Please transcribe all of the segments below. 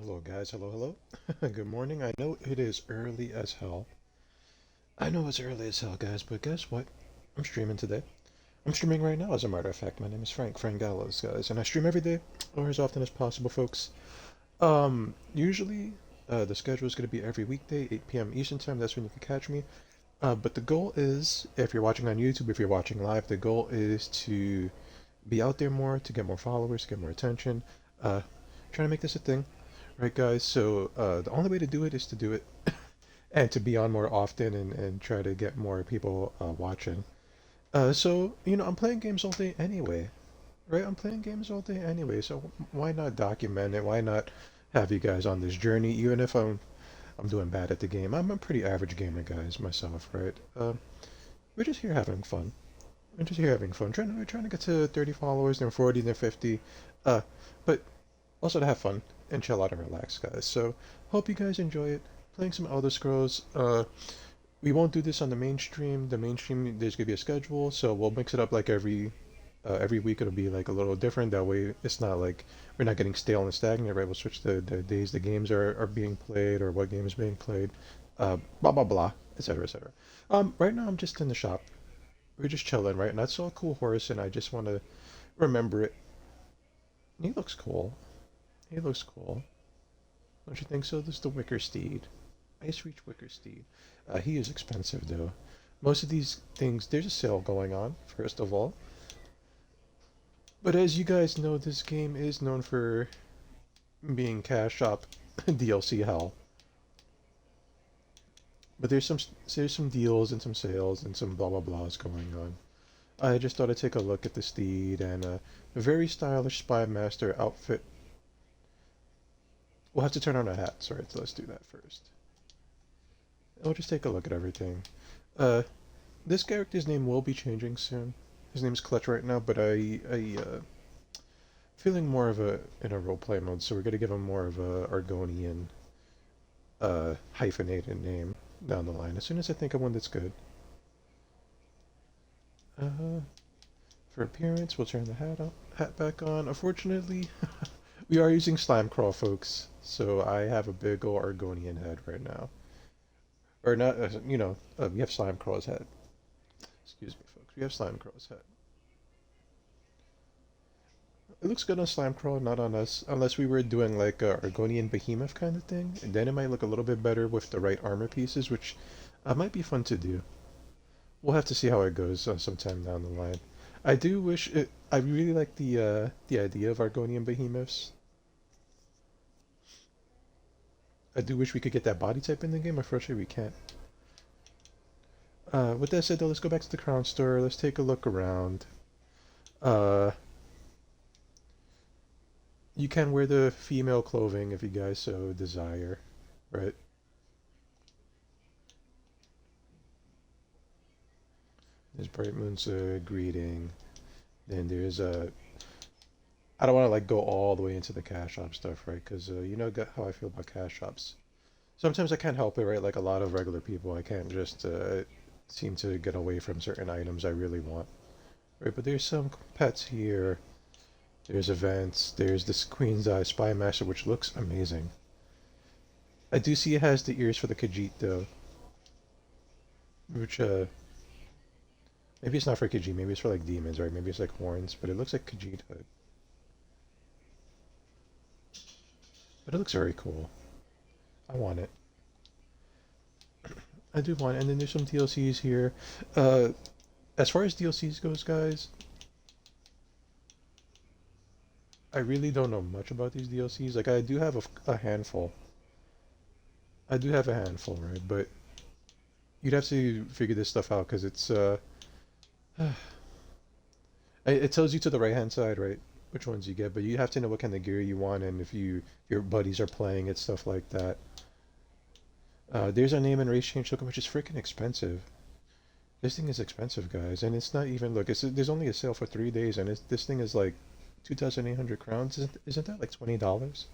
Hello, guys. Hello, hello. Good morning. I know it is early as hell. I know it's early as hell, guys, but guess what? I'm streaming today. I'm streaming right now, as a matter of fact. My name is Frank Gallows, guys, and I stream every day, or as often as possible, folks. Usually, the schedule is going to be every weekday, 8 p.m. Eastern Time. That's when you can catch me. But the goal is, if you're watching on YouTube, if you're watching live, the goal is to be out there more, to get more followers, to get more attention. Uh, Trying to make this a thing. Right, guys? So the only way to do it is to do it and to be on more often and try to get more people watching. I'm playing games all day anyway, right? I'm playing games all day anyway, so why not document it? Why not have you guys on this journey, even if I'm doing bad at the game? I'm a pretty average gamer, guys, myself, right? We're just here having fun. We're just here having fun. We're trying to get to 30 followers, then 40, then 50. Uh, but also to have fun and chill out and relax, guys. So hope you guys enjoy it. Playing some Elder Scrolls. We won't do this on the mainstream. The mainstream there's gonna be a schedule, so we'll mix it up like every week. It'll be like a little different. That way, it's not like we're not getting stale and stagnant, right? We'll switch the days the games are being played or what game is being played. Blah blah blah, etc. etc. Right now I'm just in the shop. We're just chilling, right? And I saw a cool horse, and I just want to remember it. He looks cool. He looks cool. Don't you think so? This is the Wicker Steed. Ice Reach Wicker Steed. He is expensive though. Most of these things, there's a sale going on, first of all. But as you guys know, this game is known for being cash shop DLC hell. But there's some deals and some sales and some blah blah blahs going on. I just thought I'd take a look at the steed and a very stylish spy master outfit. We'll have to turn on our hats, right? So let's do that first. We'll just take a look at everything. Uh, this character's name will be changing soon. His name's Clutch right now, but I feeling more of a in a roleplay mode, so we're gonna give him more of a Argonian hyphenated name down the line. As soon as I think of one that's good. Uh, for appearance, we'll turn the hat back on. Unfortunately, we are using slime crawl, folks, so I have a big ol' Argonian head right now. Or not, we have slime crawl's head. Excuse me, folks. We have slime crawl's head. It looks good on slime crawl, not on us, unless we were doing like a Argonian behemoth kind of thing, and then it might look a little bit better with the right armor pieces, which might be fun to do. We'll have to see how it goes sometime down the line. I do wish it. I really like the idea of Argonian behemoths. I do wish we could get that body type in the game. Unfortunately, we can't. With that said, though, let's go back to the crown store. Let's take a look around. Uh, you can wear the female clothing if you guys so desire, right? There's Bright Moon's greeting. Then there's I don't want to like go all the way into the cash shop stuff, right? Because you know how I feel about cash shops. Sometimes I can't help it, right? Like a lot of regular people, I can't just seem to get away from certain items I really want, right? But there's some pets here. There's events. There's this Queen's Eye Spy Master, which looks amazing. I do see it has the ears for the Khajiit though, which maybe it's not for Khajiit. Maybe it's for like demons, right? Maybe it's like horns, but it looks like Khajiit hood. But it looks very cool. I want it. I do want it. And then there's some DLCs here. Uh, as far as DLCs goes, guys, I really don't know much about these DLCs. Like, I do have a handful. I do have a handful, right? But you'd have to figure this stuff out because it tells you to the right hand side, right? Which ones you get, but you have to know what kind of gear you want and if your buddies are playing it, stuff like that. There's a name and race change token, which is freaking expensive. This thing is expensive, guys, and it's not even look. There's only a sale for 3 days, and this thing is like 2,800 crowns. Isn't that like $20?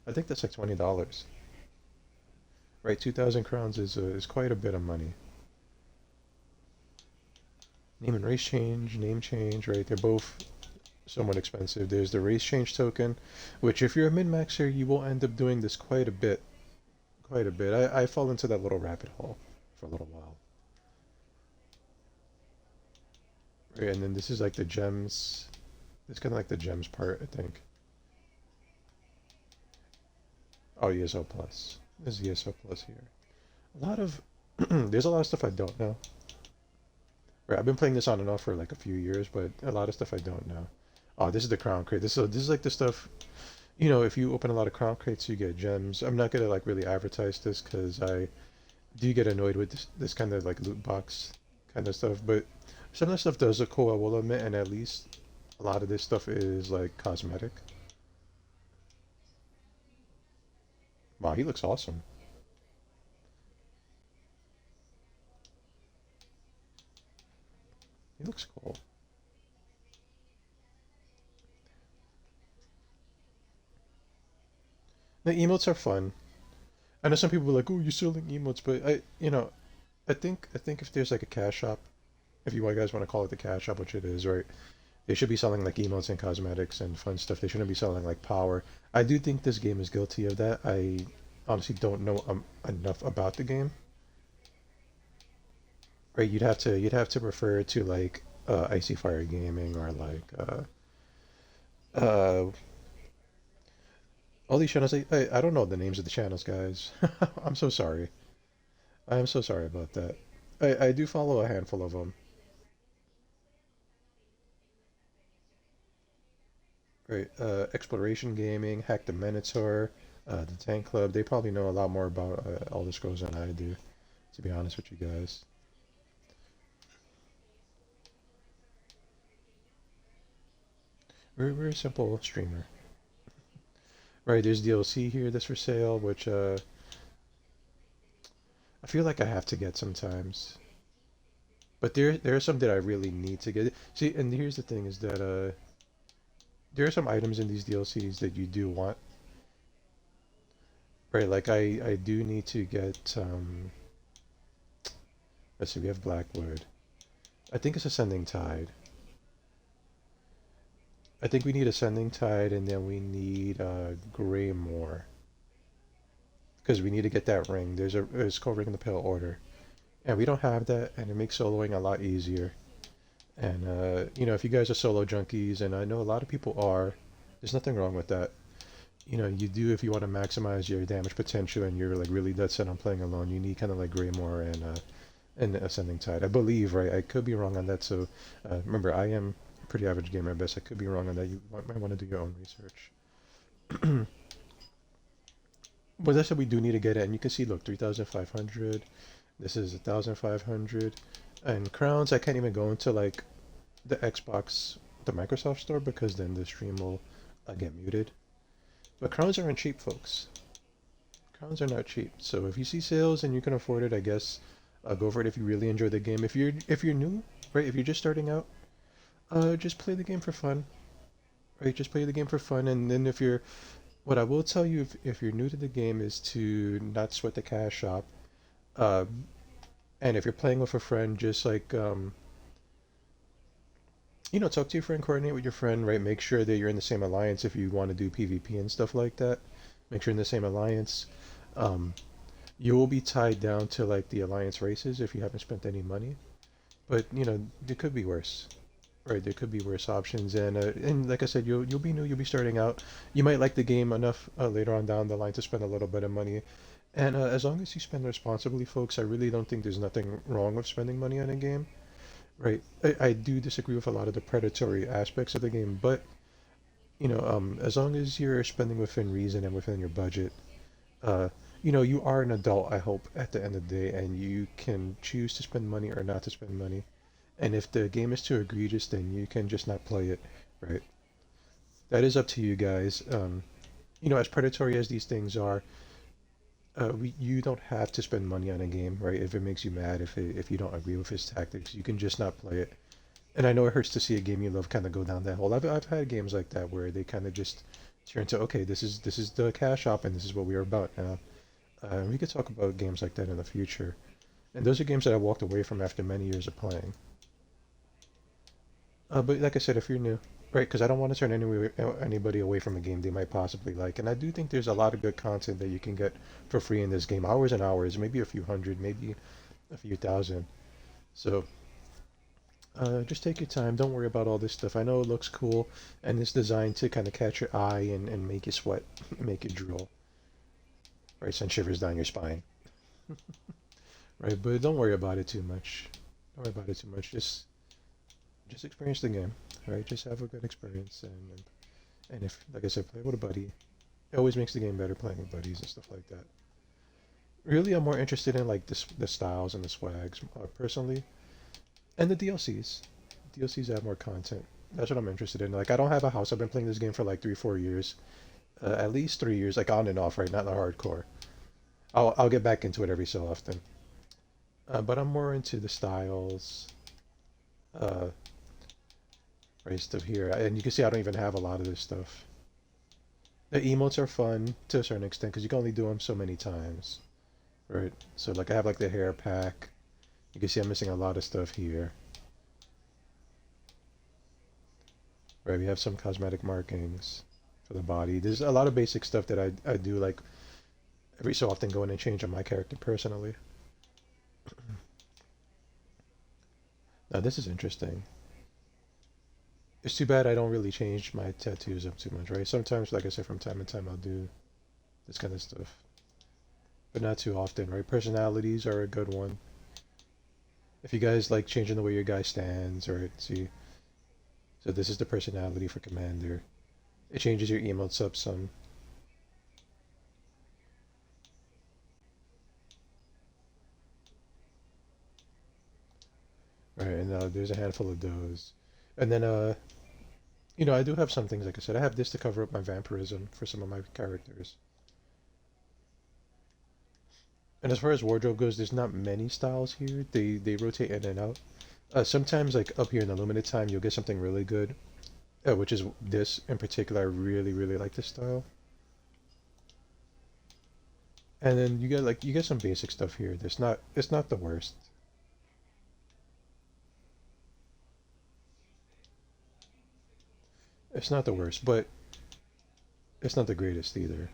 I think that's like $20, right? 2,000 crowns is quite a bit of money. Name and race change, name change, right? They're both somewhat expensive. There's the race change token, which if you're a min-maxer, you will end up doing this quite a bit. Quite a bit. I fall into that little rabbit hole for a little while. Right, and then this is like the gems. It's kind of like the gems part, I think. Oh, ESO Plus. There's ESO Plus here. A lot of there's a lot of stuff I don't know. Right, I've been playing this on and off for like a few years, but a lot of stuff I don't know. Oh, this is the crown crate. This is like the stuff. If you open a lot of crown crates, you get gems. I'm not gonna like really advertise this because I do get annoyed with this kind of like loot box kind of stuff. But some of the stuff does look cool, I will admit, and at least a lot of this stuff is like cosmetic. Wow, he looks awesome. He looks cool. The emotes are fun. I know some people are like, "Oh, you're selling emotes," but I think if there's like a cash shop, if you guys want to call it the cash shop, which it is, right? They should be selling like emotes and cosmetics and fun stuff. They shouldn't be selling like power. I do think this game is guilty of that. I honestly don't know enough about the game. Right? You'd have to refer to like Icy Fire Gaming or like uh all these channels. I don't know the names of the channels, guys. I'm so sorry. I am so sorry about that. I do follow a handful of them. Right. Exploration Gaming, Hack the Minotaur, the Tank Club. They probably know a lot more about Elder Scrolls than I do, to be honest with you guys. We're a simple streamer. Right, there's DLC here that's for sale, which I feel like I have to get sometimes. But there are some that I really need to get. See, and here's the thing is that there are some items in these DLCs that you do want. Right, like I do need to get let's see, we have Blackwood. I think it's Ascending Tide. I think we need Ascending Tide and then we need Greymore. Because we need to get that ring. It's called Ring of the Pale Order. And we don't have that and it makes soloing a lot easier. And if you guys are solo junkies, and I know a lot of people are, there's nothing wrong with that. You do if you want to maximize your damage potential and you're like really dead set on playing alone, you need kind of like Greymore and Ascending Tide. I believe, right? I could be wrong on that. So remember, I am a pretty average gamer at best. I could be wrong on that. You might want to do your own research. But that's what we do need to get it. And you can see, look, 3,500. This is 1,500. And crowns, I can't even go into like the Xbox, the Microsoft store because then the stream will get muted. But crowns aren't cheap, folks. Crowns are not cheap. So if you see sales and you can afford it, I guess go for it if you really enjoy the game. If you're new, right? If you're just starting out, just play the game for fun, right? Just play the game for fun, and then what I will tell you if you're new to the game is to not sweat the cash shop. Uh, and if you're playing with a friend, just like talk to your friend, coordinate with your friend, right? Make sure that you're in the same alliance if you want to do PvP and stuff like that. Make sure you're in the same alliance. Um, you will be tied down to like the alliance races if you haven't spent any money. But there could be worse, right? There could be worse options, and like I said, you'll be new, you'll be starting out. You might like the game enough later on down the line to spend a little bit of money. And as long as you spend responsibly, folks, I really don't think there's nothing wrong with spending money on a game. Right. I do disagree with a lot of the predatory aspects of the game, but as long as you're spending within reason and within your budget, uh, you are an adult, I hope, at the end of the day, and you can choose to spend money or not to spend money. And if the game is too egregious, then you can just not play it, right? That is up to you guys. As predatory as these things are, you don't have to spend money on a game, right? If it makes you mad, if you don't agree with his tactics, you can just not play it. And I know it hurts to see a game you love kind of go down that hole. I've had games like that where they kind of just turn to, okay, this is the cash shop and this is what we are about now. We could talk about games like that in the future. And those are games that I walked away from after many years of playing. But like I said, if you're new, right? Because I don't want to turn anybody away from a game they might possibly like. And I do think there's a lot of good content that you can get for free in this game, hours and hours, maybe a few hundred, maybe a few thousand. So just take your time. Don't worry about all this stuff. I know it looks cool, and it's designed to kind of catch your eye and make you sweat, make you drool, right? Send shivers down your spine, right? But don't worry about it too much. Don't worry about it too much. Just experience the game, right? Just have a good experience, and if, like I said, play with a buddy. It always makes the game better playing with buddies and stuff like that. Really, I'm more interested in like the styles and the swags personally, and the DLCs. DLCs add more content. That's what I'm interested in. Like, I don't have a house. I've been playing this game for like 3, 4 years, at least 3 years, like on and off, right? Not the hardcore. I'll get back into it every so often. But I'm more into the styles, uh, right stuff here, and you can see I don't even have a lot of this stuff. The emotes are fun to a certain extent because you can only do them so many times, right? So like I have like the hair pack. You can see I'm missing a lot of stuff here. Right, we have some cosmetic markings for the body. There's a lot of basic stuff that I do like every so often go in and change on my character personally. Now this is interesting. It's too bad I don't really change my tattoos up too much, right? Sometimes, like I said, from time to time I'll do this kind of stuff, but not too often, right? Personalities are a good one. If you guys like changing the way your guy stands, or see, so this is the personality for Commander. It changes your emotes up some. Right, and there's a handful of those. And then, I do have some things, like I said, I have this to cover up my vampirism for some of my characters. And as far as wardrobe goes, there's not many styles here. They rotate in and out. Sometimes, like up here in the limited time, you'll get something really good, which is this in particular. I really, really like this style. And then you get some basic stuff here. It's not the worst. It's not the worst, but it's not the greatest either.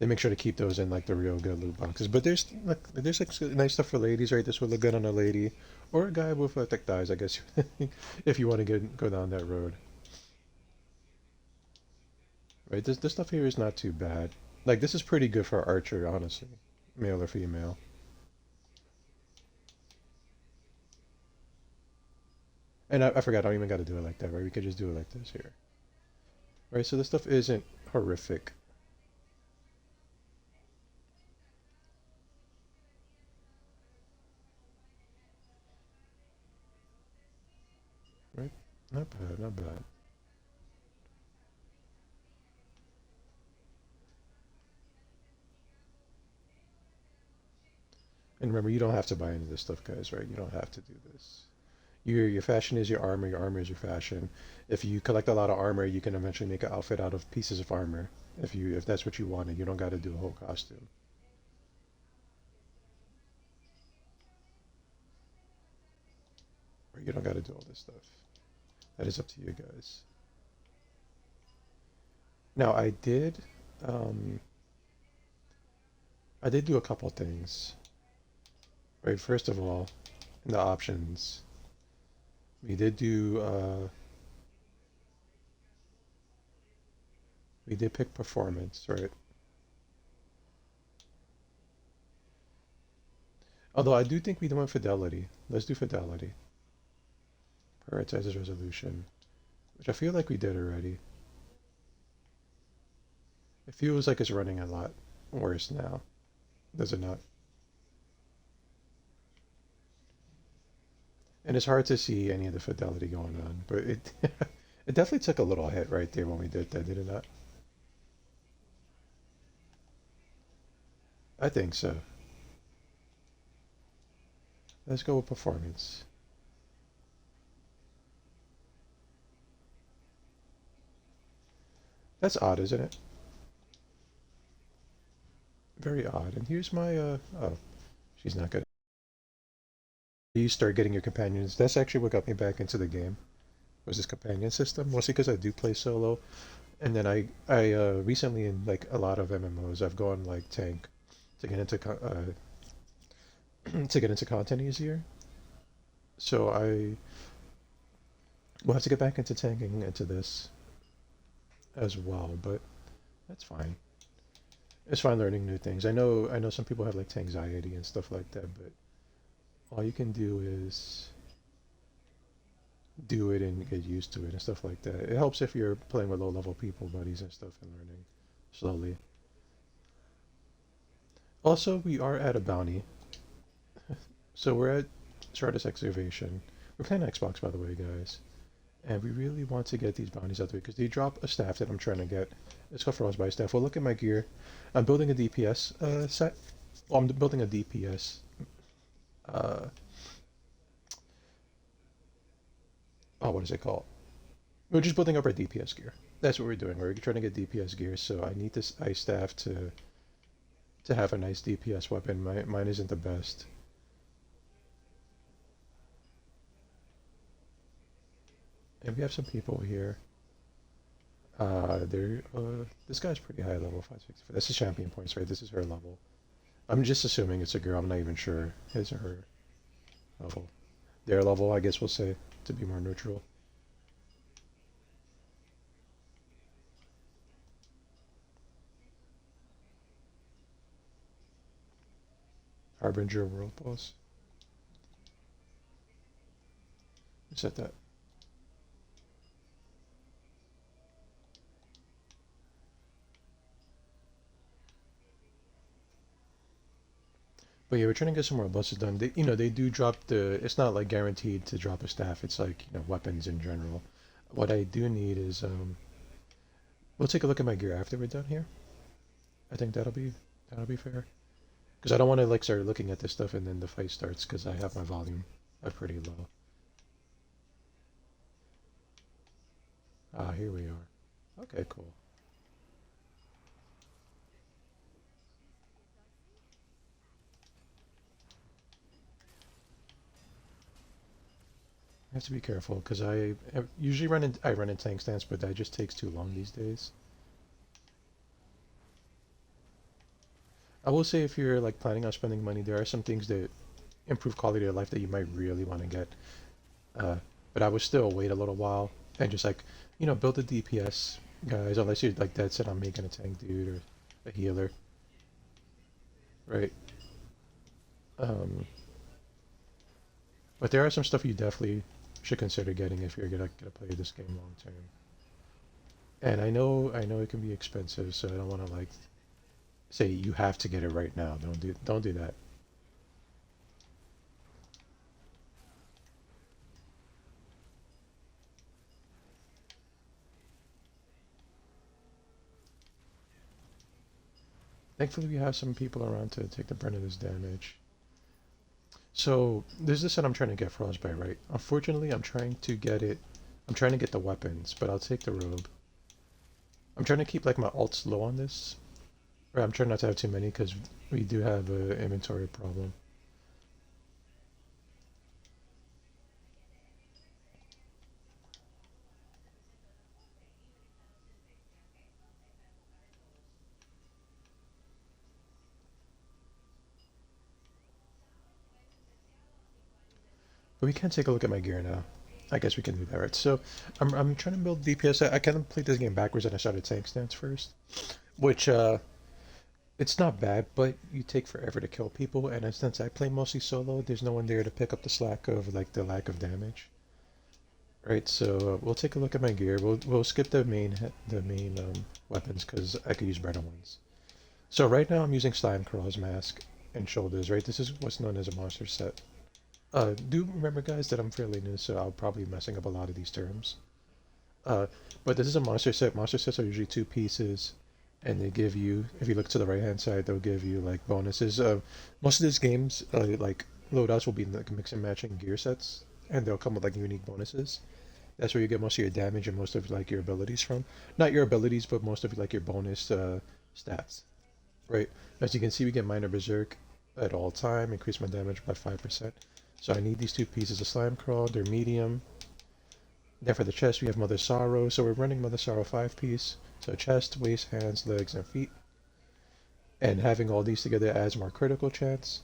They make sure to keep those in like the real good loot boxes. But there's like nice stuff for ladies, right? This would look good on a lady or a guy with thick thighs, I guess, if you want to go down that road, right? This stuff here is not too bad. Like this is pretty good for archer, honestly, male or female. And I forgot, I don't even got to do it like that, right? We could just do it like this here, right? So this stuff isn't horrific, right? Not bad, not bad. And remember, you don't have to buy any of this stuff, guys, right? You don't have to do this. Your fashion is your armor is your fashion. If you collect a lot of armor, you can eventually make an outfit out of pieces of armor. If that's what you wanted, you don't got to do a whole costume. Or you don't got to do all this stuff. That is up to you guys. Now um, I did do a couple things. Right, first of all, in the options, we did do we did pick performance, right? Although I do think we went fidelity. Let's do fidelity. Prioritizes resolution, which I feel like we did already. It feels like it's running a lot worse now, does it not? And it's hard to see any of the fidelity going on, but it it definitely took a little hit right there when we did that, did it not? I think so. Let's go with performance. That's odd, isn't it? Very odd. And here's my oh, she's not good. You start getting your companions. That's actually what got me back into the game. was this companion system, mostly because I do play solo. And then I recently in like a lot of MMOs I've gone like tank to get into to get into content easier. So I will have to get back into tanking into this as well, but that's fine. It's fine learning new things. I know some people have like anxiety and stuff like that, but all you can do is do it and get used to it and stuff like that. It helps if you're playing with low level people, buddies and stuff, and learning slowly. Also, we are at a bounty, so we're at Stardust Excavation. We're playing Xbox, by the way, guys, and we really want to get these bounties out there because they drop a staff that I'm trying to get. It's called Frostbite Staff. Well, look at my gear. I'm building a DPS set. Well, I'm building a DPS. Uh, oh, what is it called? We're just building up our DPS gear. That's what we're doing. We're trying to get DPS gear, so I need this ice staff to have a nice DPS weapon. Mine isn't the best. And we have some people here. This guy's pretty high level, 564. That's the champion points, right? This is her level. I'm just assuming it's a girl. I'm not even sure his or her level. Their level, I guess we'll say, to be more neutral. Harbinger World Boss. Who said that? But yeah, we're trying to get some more bosses done. They do drop the. It's not like guaranteed to drop a staff. It's like weapons in general. What I do need is we'll take a look at my gear after we're done here. I think that'll be fair. Because I don't want to like start looking at this stuff and then the fight starts because I have my volume pretty low. Ah, here we are. Okay, cool. I have to be careful because I usually run in tank stance, but that just takes too long these days. I will say if you're like planning on spending money, there are some things that improve quality of life that you might really want to get. Uh, but I would still wait a little while and just like build a DPS, guys. Unless you're like dead set on making a tank dude or a healer, right? Um, but there are some stuff you definitely should consider getting if you're gonna play this game long term. And I know it can be expensive, so I don't want to like say you have to get it right now. Don't do that. Thankfully, we have some people around to take the brunt of this damage. So there's this that I'm trying to get Frostbite, right? Unfortunately, I'm trying to get it. I'm trying to get the weapons, but I'll take the robe. I'm trying to keep like my alts low on this. Or I'm trying not to have too many because we do have a inventory problem. But we can take a look at my gear now. I guess we can do that, right? So I'm trying to build DPS. I kind of played this game backwards and I started tank stance first, which it's not bad, but you take forever to kill people. And since I play mostly solo, there's no one there to pick up the slack of like the lack of damage. Right, so we'll take a look at my gear. We'll skip the main weapons because I could use better ones. So right now I'm using Slime Crawl's mask and shoulders. Right, this is what's known as a monster set. Do remember, guys, that I'm fairly new, so I'll probably be messing up a lot of these terms. Uh, but this is a monster set. Monster sets are usually two pieces, and they give you, if you look to the right hand side, they'll give you like bonuses. Most of these games, like loadouts, will be like mix and matching gear sets, and they'll come with like unique bonuses. That's where you get most of your damage and most of like your abilities from. Not your abilities, but most of like your bonus stats. Right. As you can see, we get minor berserk at all time, increase my damage by 5%. So I need these two pieces of slime crawl. They're medium. Then for the chest, we have Mother Sorrow. So we're running Mother Sorrow 5 piece. So chest, waist, hands, legs, and feet. And having all these together adds more critical chance.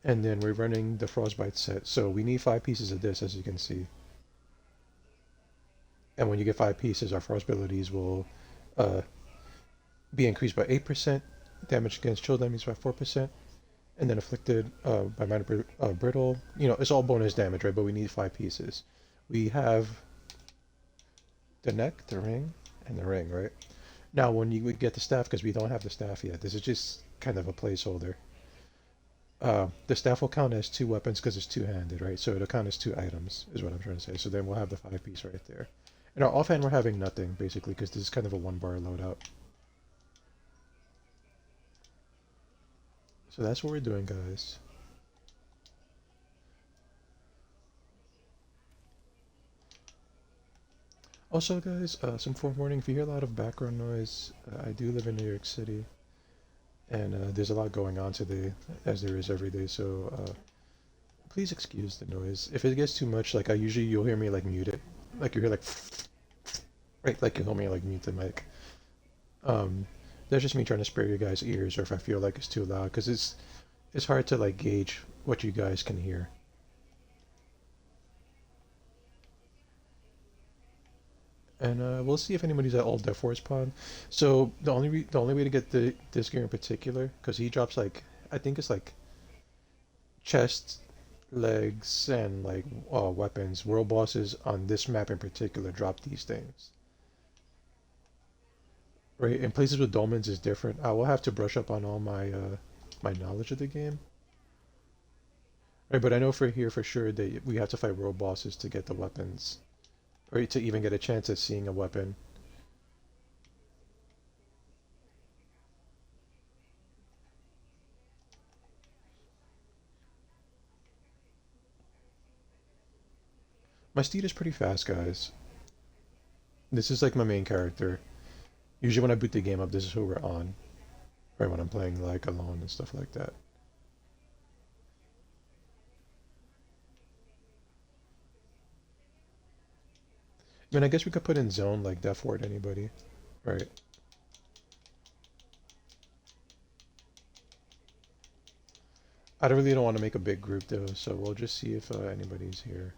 And then we're running the Frostbite set. So we need 5 pieces of this, as you can see. And when you get 5 pieces, our frost abilities will uh, be increased by 8%, damage against chill damage by 4%, and then afflicted by minor brittle. You know, it's all bonus damage, right? But we need 5 pieces. We have the neck, the ring, and the ring, right? Now, when you would get the staff, because we don't have the staff yet, this is just kind of a placeholder. The staff will count as 2 weapons because it's two-handed, right? So it'll count as 2 items, is what I'm trying to say. So then we'll have the 5 piece right there. And our offhand, we're having nothing, basically, because this is kind of a 1 bar loadout. So that's what we're doing, guys. Also, guys, some forewarning, if you hear a lot of background noise, I do live in New York City, and there's a lot going on today, as there is every day, so please excuse the noise. If it gets too much, like I usually, you'll hear me like mute it. Like you hear like, right, like you'll hear me like mute the mic. Um, that's just me trying to spare you guys' ears, or if I feel like it's too loud, because it's hard to like gauge what you guys can hear. And we'll see if anybody's at Old Death Forest Pond. So the only way to get this gear in particular, because he drops like I think it's like chest, legs, and like weapons. World bosses on this map in particular drop these things. Right, in places with dolmens is different. I will have to brush up on all my my knowledge of the game. Right, but I know for here for sure that we have to fight world bosses to get the weapons, or to even get a chance at seeing a weapon. My steed is pretty fast, guys. This is like my main character. Usually when I boot the game up, this is who we're on. Right, when I'm playing like alone and stuff like that. I mean, I guess we could put in zone like Death Ward anybody. Right. I really don't want to make a big group though, so we'll just see if anybody's here.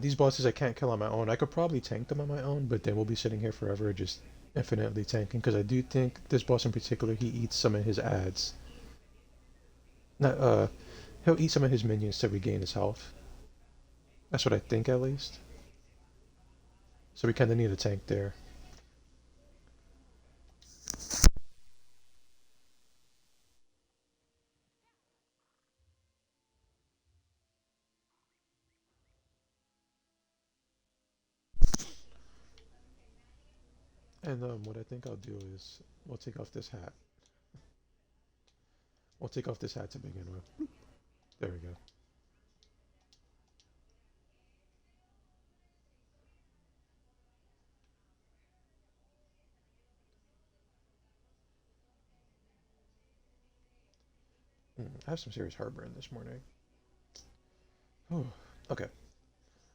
These bosses I can't kill on my own. I could probably tank them on my own, but then we'll be sitting here forever just infinitely tanking, because I do think this boss in particular, he eats some of his ads. Not, he'll eat some of his minions to regain his health. That's what I think at least. So we kind of need a tank there. And what I think I'll do is we'll take off this hat. We'll take off this hat to begin with. There we go. I have some serious heartburn this morning. Oh, okay.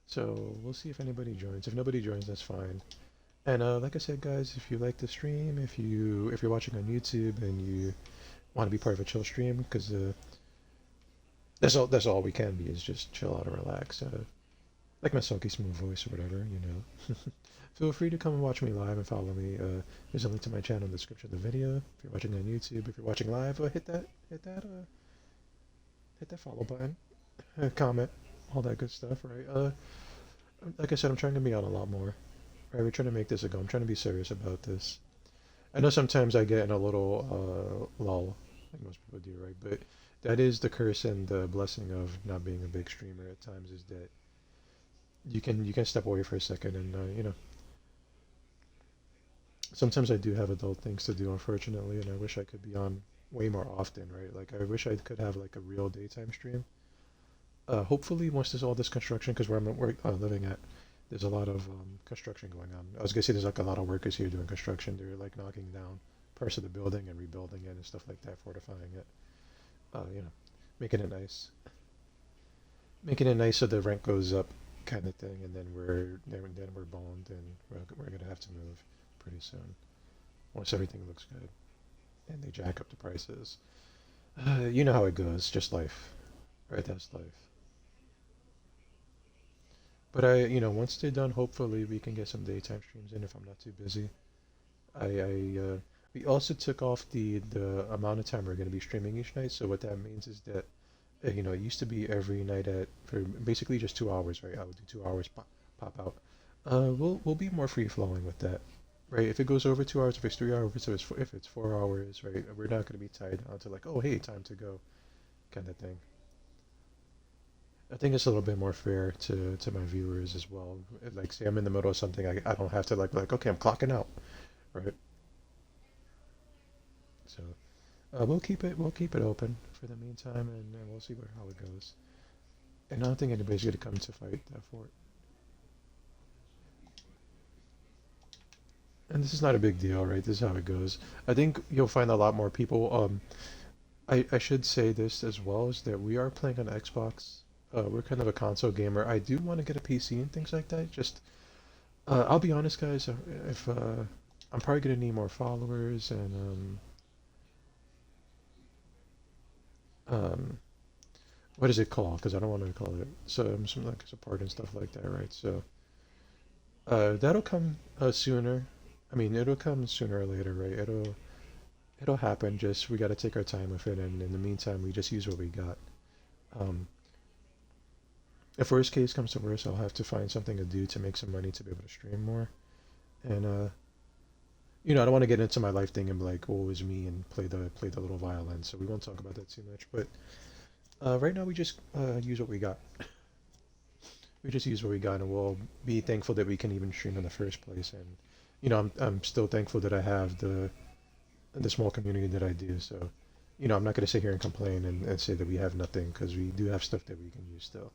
So we'll see if anybody joins. If nobody joins, that's fine. And like I said, guys, if you like the stream, if you're watching on YouTube and you want to be part of a chill stream, because that's all we can be is just chill out and relax. Like my silky smooth voice or whatever, you know. Feel free to come and watch me live and follow me. There's a link to my channel in the description of the video. If you're watching on YouTube, if you're watching live, hit that follow button, comment, all that good stuff, right? Like I said, I'm trying to be on a lot more. Right, we're trying to make this a go. I'm trying to be serious about this. I know sometimes I get in a little lull, like most people do, right? But that is the curse and the blessing of not being a big streamer at times, is that you can step away for a second and you know, sometimes I do have adult things to do, unfortunately, and I wish I could be on way more often, right? Like I wish I could have like a real daytime stream. Hopefully, once this all this construction, because where I'm living at, There's a lot of construction going on. I was gonna say there's like a lot of workers here doing construction. They're like knocking down parts of the building and rebuilding it and stuff like that, fortifying it. You know, making it nice, making it nice so the rent goes up, kind of thing. And then we're boned and we're gonna have to move pretty soon once everything looks good and they jack up the prices. You know how it goes, just life, right? That's life. But once they're done, hopefully we can get some daytime streams in if I'm not too busy. We also took off the amount of time we're going to be streaming each night. So what that means is that it used to be every night at for basically just 2 hours, right? I would do 2 hours, pop out. We'll be more free flowing with that, right? If it goes over 2 hours, if it's 3 hours, if it's 4 hours, right? We're not going to be tied down to like, oh hey, time to go, kind of thing. I think it's a little bit more fair to my viewers as well. Like, say I'm in the middle of something, I don't have to like okay, I'm clocking out, right? So we'll keep it open for the meantime, and we'll see how it goes. And I don't think anybody's gonna come to fight that fort. And this is not a big deal, right? This is how it goes. I think you'll find a lot more people. I should say this as well is that we are playing on Xbox. We're kind of a console gamer. I do want to get a PC and things like that. Just I'll be honest, guys. If I'm probably gonna need more followers and um, what is it called? Because I don't want to call it some like support and stuff like that, right? So that'll come sooner. I mean, it'll come sooner or later, right? It'll happen. Just we got to take our time with it, and in the meantime, we just use what we got. Um, if worst case comes to worst, I'll have to find something to do to make some money to be able to stream more. And I don't want to get into my life thing and be like, "Oh, it was me," and play the little violin. So we won't talk about that too much. But right now, we just use what we got. We just use what we got, and we'll be thankful that we can even stream in the first place. And I'm still thankful that I have the small community that I do. So, I'm not gonna sit here and complain and say that we have nothing because we do have stuff that we can use still.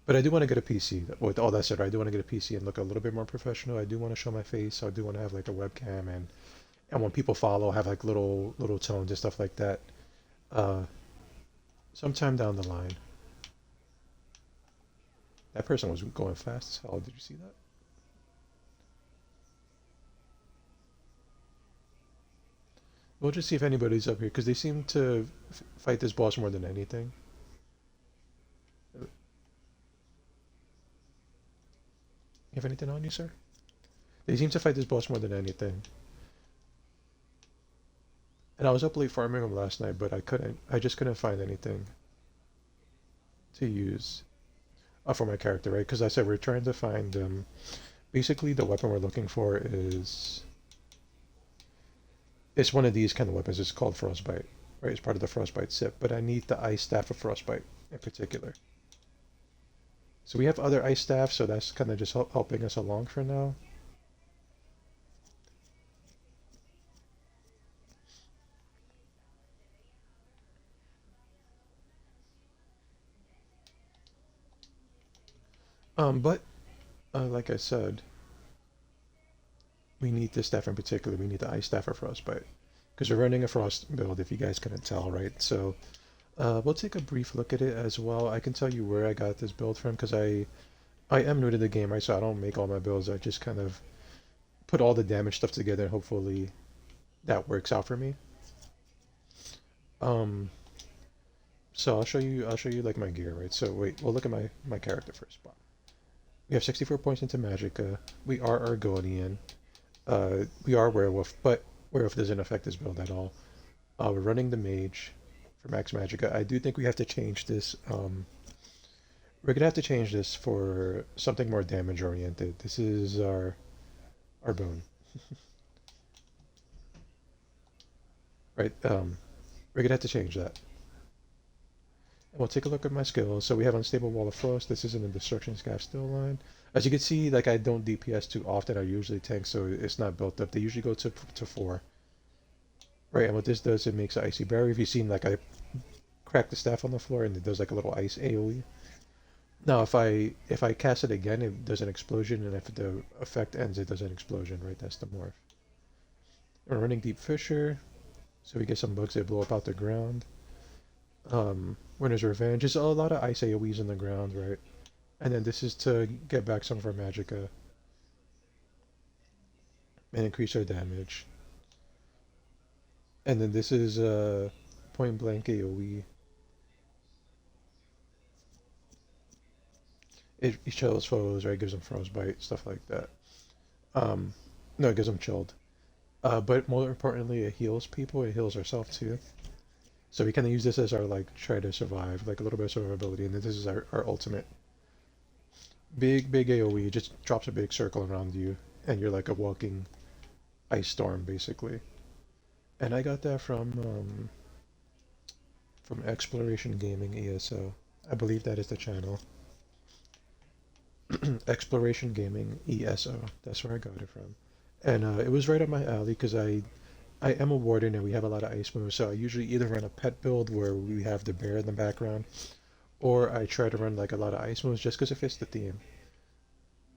But I do want to get a PC. With all that said, I do want to get a PC and look a little bit more professional. I do want to show my face. I do want to have like a webcam and when people follow, have like little tones and stuff like that. Uh, Sometime down the line, that person was going fast as hell. Did you see that? We'll just see if anybody's up here because they seem to fight this boss more than anything. You have anything on you, sir? They seem to fight this boss more than anything. And I was up late farming them last night, but I just couldn't find anything to use for my character, right? Because I said we're trying to find basically the weapon we're looking for is it's one of these kind of weapons. It's called Frostbite, right? It's part of the Frostbite set, but I need the Ice Staff of Frostbite in particular. So we have other Ice Staffs, so that's kind of just helping us along for now. But like I said, we need this staff in particular. We need the Ice Staff of Frostbite because we're running a Frost build. If you guys couldn't tell, right? So we'll take a brief look at it as well. I can tell you where I got this build from because I am new to the game, right? So I don't make all my builds. I just kind of put all the damage stuff together and hopefully that works out for me. Um, so I'll show you like my gear, right? So wait, we'll look at my character first. We have 64 points into Magicka. We are Argonian. We are Werewolf, but Werewolf doesn't affect this build at all. We're running the Mage for Max Magicka. I do think we have to change this. We're gonna have to change this for something more damage oriented. This is our bone, right? We're gonna have to change that. And we'll take a look at my skills. So we have Unstable Wall of Frost. This isn't a Destruction Scaff still line. As you can see, like I don't DPS too often. I usually tank, so it's not built up. They usually go to 4. Right, and what this does, it makes an Icy Barrier. If you've seen, like I crack the staff on the floor and it does like a little ice AoE. Now, if I cast it again, it does an explosion, and if the effect ends, it does an explosion, right? That's the morph. We're running Deep Fissure, so we get some bugs that blow up out the ground. Winter's Revenge is a lot of ice AoEs in the ground, right? And then this is to get back some of our magicka and increase our damage. And then this is point blank AoE. It chills foes, right? Gives them frostbite, stuff like that. Um, no, it gives them chilled. But more importantly, it heals people. It heals ourselves too. So we kind of use this as our like try to survive, like a little bit of survivability, and then this is our ultimate. Big AoE just drops a big circle around you, and you're like a walking ice storm basically. And I got that from Exploration Gaming ESO. I believe that is the channel. Exploration Gaming ESO. That's where I got it from. And it was right up my alley because I am a warden and we have a lot of ice moves, so I usually either run a pet build where we have the bear in the background, or I try to run like a lot of ice moves just because it fits the theme.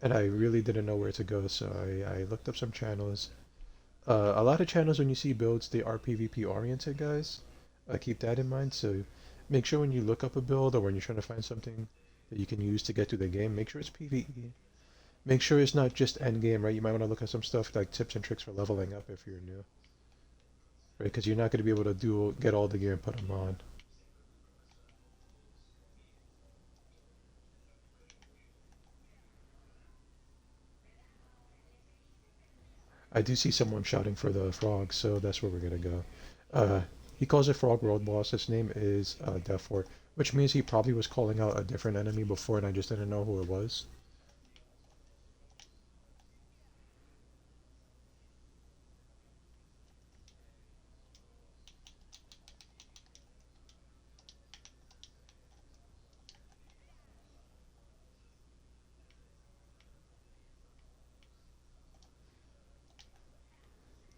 And I really didn't know where to go, so I looked up some channels. A lot of channels, when you see builds, they are PvP oriented, guys. Keep that in mind. So make sure when you look up a build or when you're trying to find something that you can use to get through the game, make sure it's PvE. Make sure it's not just end game, right? You might want to look at some stuff like tips and tricks for leveling up if you're new, right? Because you're not going to be able to get all the gear and put them on. I do see someone shouting for the frog, so that's where we're gonna go. Uh, he calls it Frog World Boss. His name is Deathfort, which means he probably was calling out a different enemy before, and I just didn't know who it was.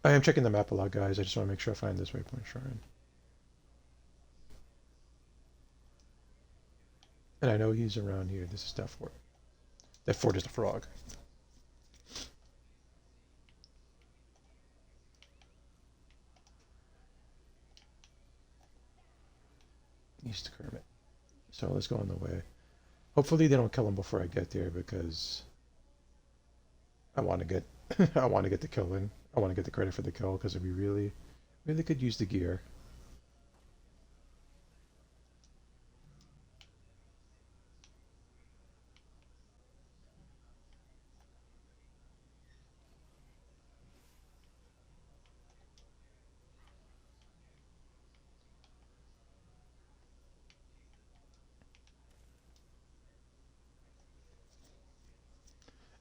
I am checking the map a lot, guys. I just want to make sure I find this waypoint shrine. And I know he's around here. This is Deathfort. Deathfort is the frog. East Kermit. So let's go on the way. Hopefully they don't kill him before I get there because I want to get I want to get the kill in. I want to get the credit for the kill because we really could use the gear.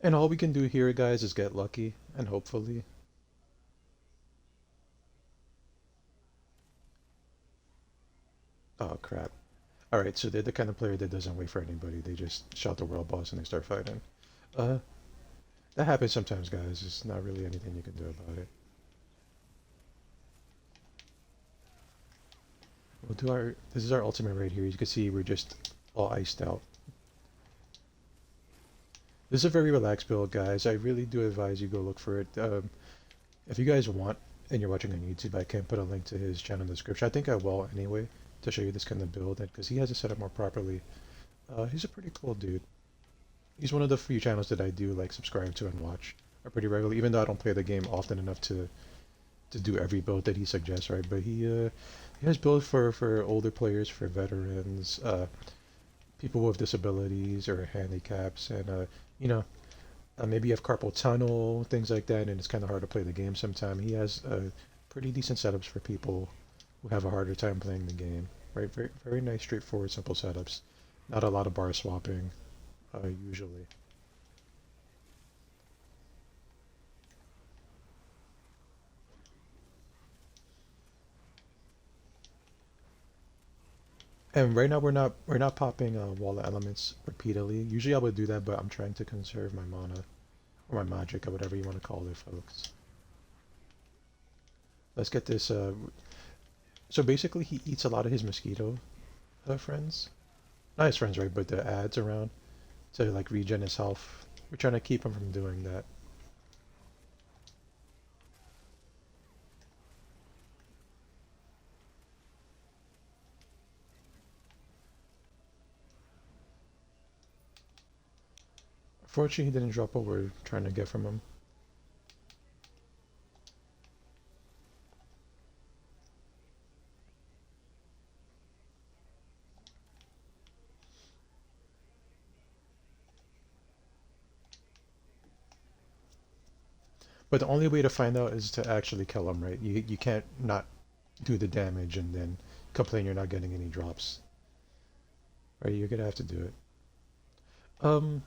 And all we can do here, guys, is get lucky and hopefully. Oh crap. Alright, so they're the kind of player that doesn't wait for anybody. They just shout the world boss and they start fighting. Uh, that happens sometimes, guys. It's not really anything you can do about it. We'll do our... This is our ultimate right here. You can see we're just all iced out. This is a very relaxed build, guys. I really do advise you go look for it. If you guys want, and you're watching on YouTube, I can put a link to his channel in the description. I think I will anyway, to show you this kind of build, because he has it set up more properly. He's a pretty cool dude. He's one of the few channels that I do like subscribe to and watch pretty regularly, even though I don't play the game often enough to do every build that he suggests, right? But he has builds for older players, for veterans, people with disabilities or handicaps, and you know, maybe you have carpal tunnel, things like that, and it's kind of hard to play the game sometime. He has pretty decent setups for people who have a harder time playing the game, right? Very nice, straightforward, simple setups. Not a lot of bar swapping, usually. And right now we're not popping wall elements repeatedly. Usually I would do that, but I'm trying to conserve my mana or my magic or whatever you want to call it, folks. Let's get this. So basically, he eats a lot of his mosquito friends. not his friends, right, but the ads around to like regen his health. We're trying to keep him from doing that. Fortunately, he didn't drop what we're trying to get from him. But the only way to find out is to actually kill him, right? You can't not do the damage and then complain you're not getting any drops, right? You're gonna have to do it. Um,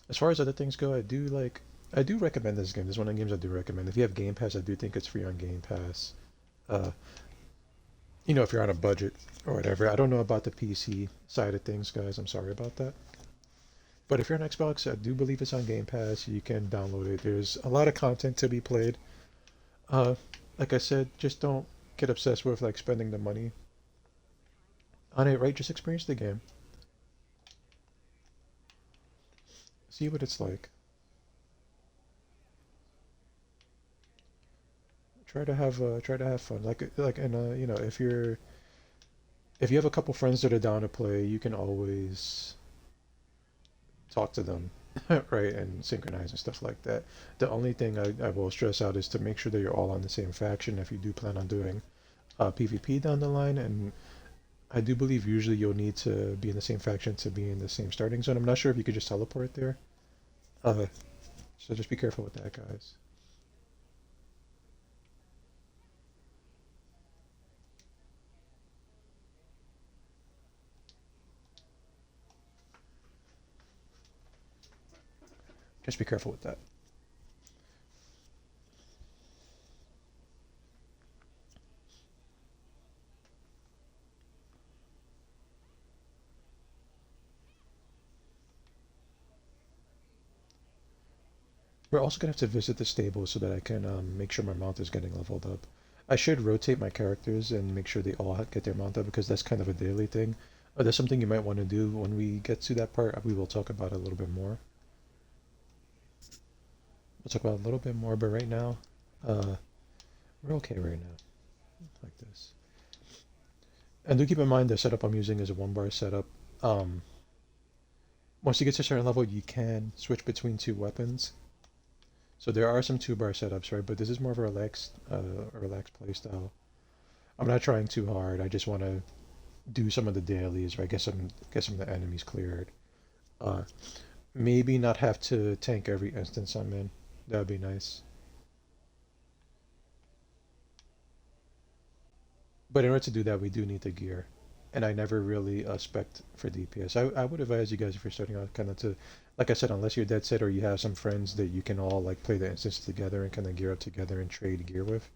as far as other things go, I do recommend this game. This is one of the games I do recommend. If you have Game Pass, I do think it's free on Game Pass. Uh, if you're on a budget or whatever. I don't know about the PC side of things, guys. I'm sorry about that. But if you're on Xbox, I do believe it's on Game Pass. You can download it. There's a lot of content to be played. Uh, like I said, just don't get obsessed with like spending the money on it, right? Just experience the game. See what it's like. Try to have fun. And if you have a couple friends that are down to play, you can always talk to them, right, and synchronize and stuff like that. The only thing I will stress out is to make sure that you're all on the same faction if you do plan on doing PvP down the line. And I do believe usually you'll need to be in the same faction to be in the same starting zone. I'm not sure if you could just teleport there. Uh, so just be careful with that, guys. Just be careful with that. We're also gonna have to visit the stable so that I can make sure my mount is getting leveled up. I should rotate my characters and make sure they all get their mount up because that's kind of a daily thing. That's something you might want to do when we get to that part. We will talk about it a little bit more. We'll talk about it a little bit more, but right now, uh, we're okay right now, like this. And do keep in mind the setup I'm using is a one bar setup. Um, Once you get to a certain level, you can switch between two weapons. So there are some two bar setups, right? But this is more of a relaxed play style. I'm not trying too hard. I just want to do some of the dailies, right? Get some of the enemies cleared. Uh, Maybe not have to tank every instance I'm in. That'd be nice. But in order to do that, we do need the gear. And I never really spec for DPS. I would advise you guys if you're starting out kind of to, like I said, unless you're dead set or you have some friends that you can all like play the instance together and kind of gear up together and trade gear with.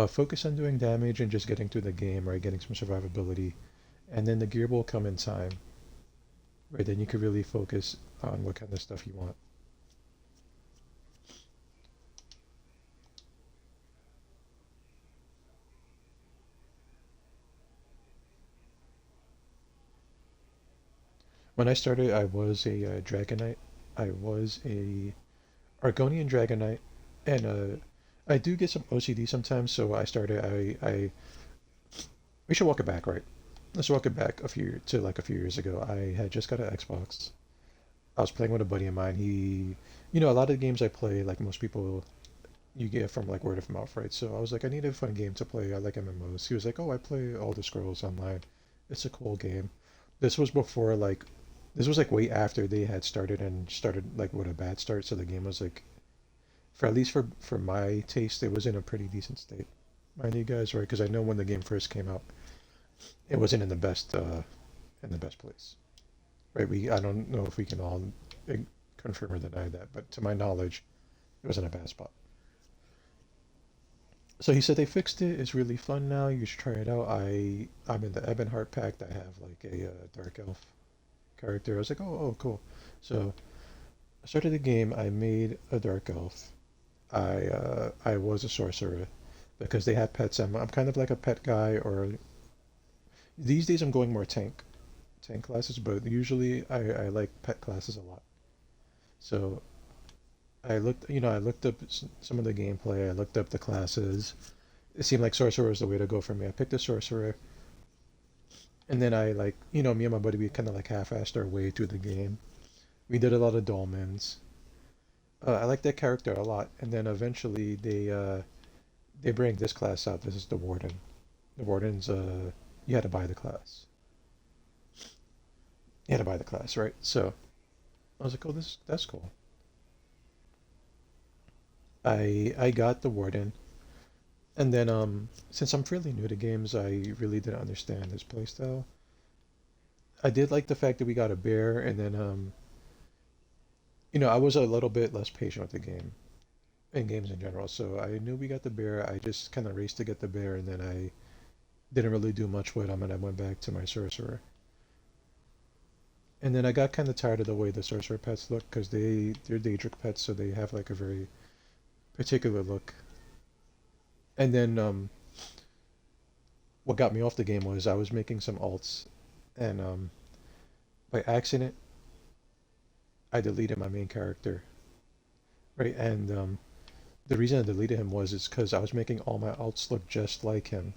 Focus on doing damage and just getting through the game, right? Getting some survivability. And then the gear will come in time, right? Then you can really focus on what kind of stuff you want. When I started, I was a Dragonite. I was a Argonian Dragonite, and I do get some OCD sometimes. So I started. We should walk it back, right? Let's walk it back a few years ago. I had just got an Xbox. I was playing with a buddy of mine. A lot of the games I play, like most people, you get from like word of mouth, right? So I was like, I need a fun game to play. I like MMOs. He was like, oh, I play Elder Scrolls Online. It's a cool game. This was before like, this was like way after they had started and started like with a bad start. So the game was like, for at least for my taste, it was in a pretty decent state. Mind you guys, right? Because I know when the game first came out, it wasn't in the best place, right? I don't know if we can all eh, confirm or deny that, but to my knowledge, it was in a bad spot. So he said they fixed it. It's really fun now. You should try it out. I'm in the Ebonheart pact. I have like a dark elf character. I was like, oh, cool. So I started the game. I made a dark elf. I was a sorcerer because they had pets. I'm kind of like a pet guy, or these days I'm going more tank. tank classes, but usually I like pet classes a lot. So I looked up some of the gameplay. I looked up the classes. It seemed like sorcerer was the way to go for me. I picked a sorcerer, and then I like, me and my buddy, we kind of like half-assed our way through the game. We did a lot of dolmens. I like that character a lot, and then eventually they bring this class out. This is the warden. The warden's you had to buy the class. You had to buy the class, right? So I was like, oh, this that's cool. I got the warden, and then since I'm fairly new to games, I really didn't understand his playstyle. I did like the fact that we got a bear, and then I was a little bit less patient with the game and games in general. So I knew we got the bear. I just kind of raced to get the bear, and then I didn't really do much with him, and I went back to my sorcerer. And then I got kind of tired of the way the sorcerer pets look because they're Daedric pets, so they have like a very particular look. And then what got me off the game was I was making some alts, and by accident I deleted my main character, right? And the reason I deleted him was it's because I was making all my alts look just like him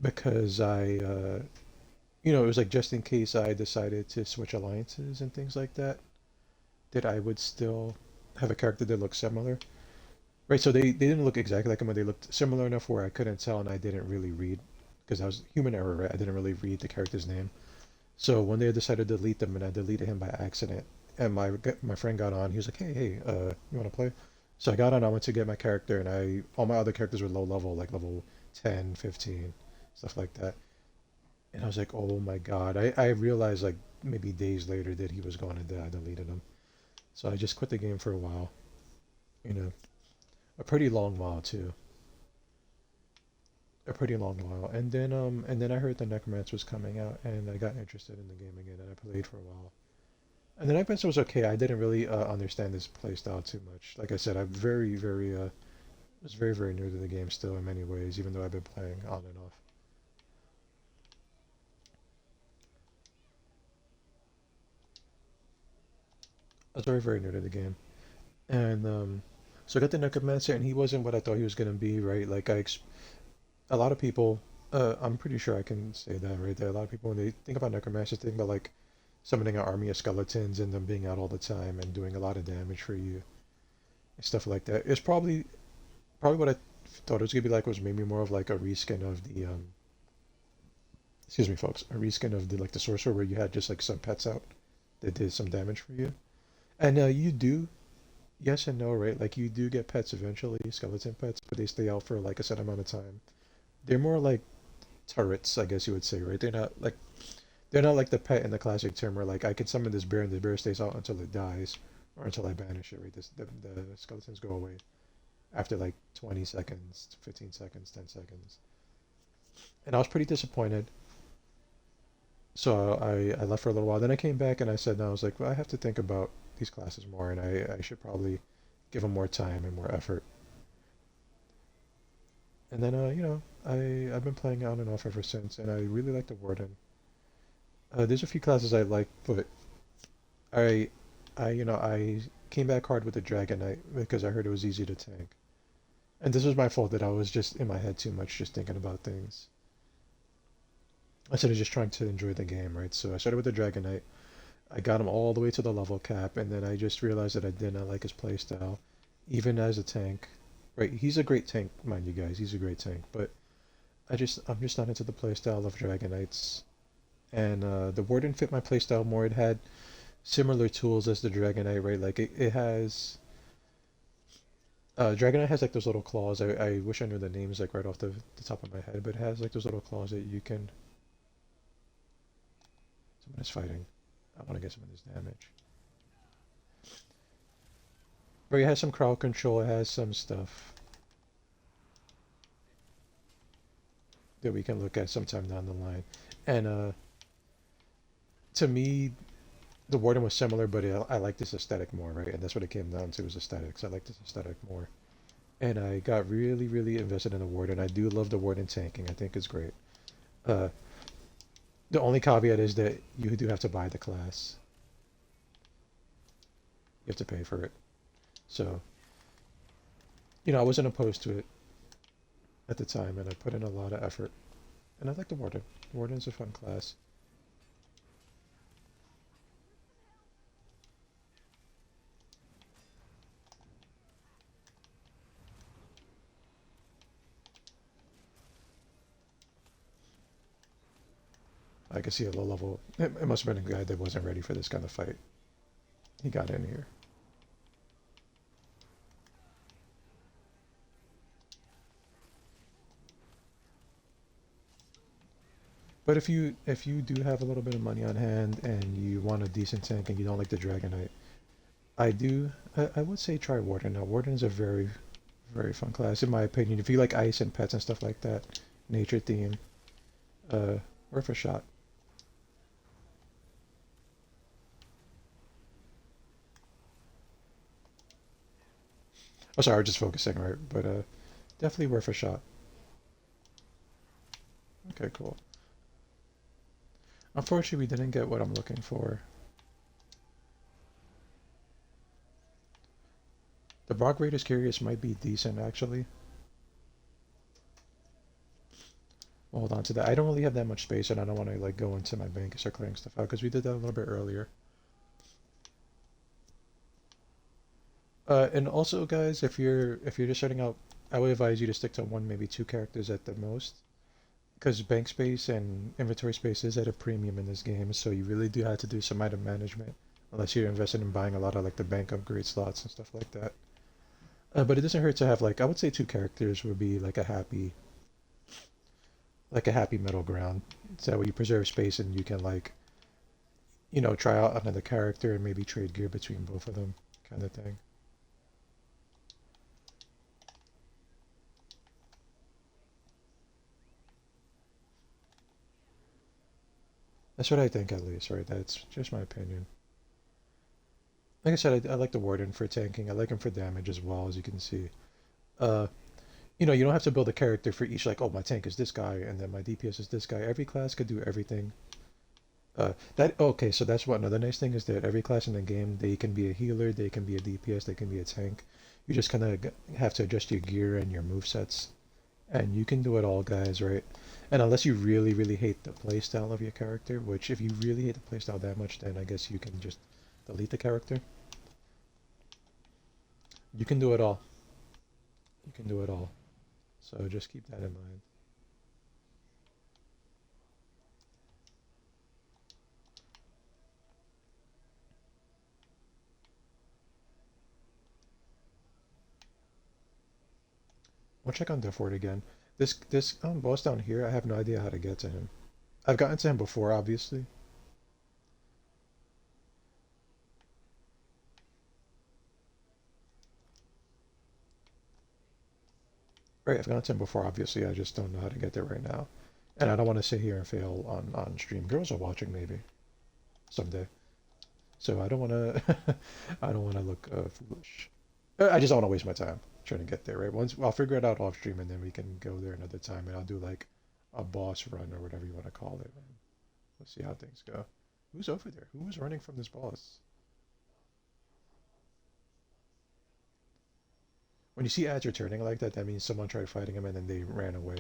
because it was like just in case I decided to switch alliances and things like that, that I would still have a character that looked similar. Right, so they didn't look exactly like him, but they looked similar enough where I couldn't tell and I didn't really read, because I was human error, right? I didn't really read the character's name. So one day I decided to delete them and I deleted him by accident. And my friend got on, he was like, hey, you want to play? So I got on, I went to get my character, and all my other characters were low level, like level 10, 15, stuff like that. And I was like, oh my God. I realized like maybe days later that he was going to die. I deleted him. So I just quit the game for a while. You know, a pretty long while too. A pretty long while. And then I heard the Necromancer was coming out, and I got interested in the game again, and I played for a while. And the Necromancer was okay. I didn't really understand this playstyle too much. Like I said, I'm very was very new to the game still in many ways, even though I've been playing on and off. I was very new to the game. And so I got the Necromancer, and he wasn't what I thought he was gonna be, right? A lot of people, I'm pretty sure I can say that, right? That a lot of people when they think about Necromancers, think about like summoning an army of skeletons and them being out all the time and doing a lot of damage for you and stuff like that. It's probably what I thought it was gonna be like was maybe more of like a reskin of the excuse me, folks, a reskin of the like the sorcerer where you had just like some pets out that did some damage for you. And you do, yes and no, right? Like you do get pets eventually, skeleton pets, but they stay out for like a set amount of time. They're more like turrets, I guess you would say, right? They're not like the pet in the classic term where like I can summon this bear and the bear stays out until it dies or until I banish it, right? The skeletons go away after like 20 seconds, 15 seconds, 10 seconds. And I was pretty disappointed. So I left for a little while. Then I came back and I said, no, I was like, well, I have to think about these classes more, and I should probably give them more time and more effort. And then, I've been playing on and off ever since, and I really like the Warden. There's a few classes I like, but I, I came back hard with the Dragon Knight because I heard it was easy to tank. And this was my fault that I was just in my head too much, just thinking about things instead of just trying to enjoy the game, right? So I started with the Dragon Knight. I got him all the way to the level cap, and then I just realized that I did not like his playstyle, even as a tank. Right, he's a great tank, mind you guys. He's a great tank, but I'm just not into the playstyle of Dragon Knights. And the Warden fit my playstyle more. It had similar tools as the Dragon Knight, right? Like it has Dragon Knight has like those little claws. I wish I knew the names like right off the top of my head, but it has like those little claws that you can. Someone is fighting. I want to get some of this damage. But it has some crowd control. It has some stuff that we can look at sometime down the line. And to me, the Warden was similar, but I like this aesthetic more, right? And that's what it came down to was aesthetics. I like this aesthetic more. And I got really invested in the Warden. I do love the Warden tanking. I think it's great. Uh, The only caveat is that you do have to buy the class. You have to pay for it. So, I wasn't opposed to it at the time, and I put in a lot of effort. And I like the Warden. The Warden's a fun class. I can see a low level. It must have been a guy that wasn't ready for this kind of fight. He got in here. But if you do have a little bit of money on hand and you want a decent tank and you don't like the Dragonite, I would say try Warden. Now Warden is a very very fun class in my opinion. If you like ice and pets and stuff like that, nature theme, uh, worth a shot. Oh, sorry, just focusing, right? But definitely worth a shot. Okay, cool. Unfortunately, we didn't get what I'm looking for. The Brock Raiders Curious might be decent, actually. We'll hold on to that. I don't really have that much space, and I don't want to like go into my bank and start clearing stuff out because we did that a little bit earlier. And also, guys, if you're just starting out, I would advise you to stick to one, maybe two characters at the most, because bank space and inventory space is at a premium in this game. So you really do have to do some item management, unless you're invested in buying a lot of like the bank upgrade slots and stuff like that. But it doesn't hurt to have like I would say two characters would be like a happy middle ground. So that way you preserve space and you can like try out another character and maybe trade gear between both of them, kind of thing. That's what I think at least, right? That's just my opinion. Like I said, I like the Warden for tanking. I like him for damage as well, as you can see. Uh, you don't have to build a character for each, like, oh, my tank is this guy, and then my DPS is this guy. Every class could do everything. Okay, so that's what another nice thing is that every class in the game, they can be a healer, they can be a DPS, they can be a tank. You just kind of have to adjust your gear and your move sets, and you can do it all, guys, right? And unless you really, really hate the playstyle of your character, which if you really hate the playstyle that much, then I guess you can just delete the character. You can do it all. You can do it all. So just keep that in mind. We'll check on Death Ward again. This boss down here, I have no idea how to get to him. I've gotten to him before, obviously. Right, I've gotten to him before, obviously. I just don't know how to get there right now. And I don't want to sit here and fail on stream. Girls are watching maybe someday. So I don't want to I don't want to look foolish. I just don't want to waste my time trying to get there, right? Once I'll figure it out off stream and then we can go there another time and I'll do like a boss run or whatever you want to call it. And let's see how things go. Who's over there? Who was running from this boss? When you see ads returning like that, that means someone tried fighting him and then they ran away,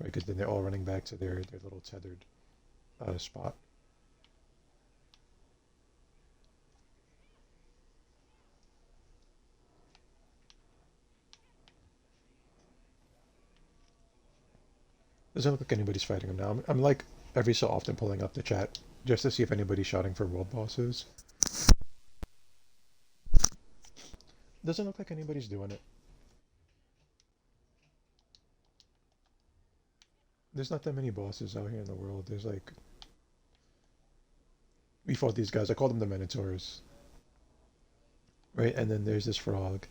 right? Because then they're all running back to their little tethered spot. Doesn't look like anybody's fighting him now. I'm like every so often pulling up the chat just to see if anybody's shouting for world bosses. Doesn't look like anybody's doing it. There's not that many bosses out here in the world. There's like we fought these guys. I call them the Minotaurs, right? And then there's this frog.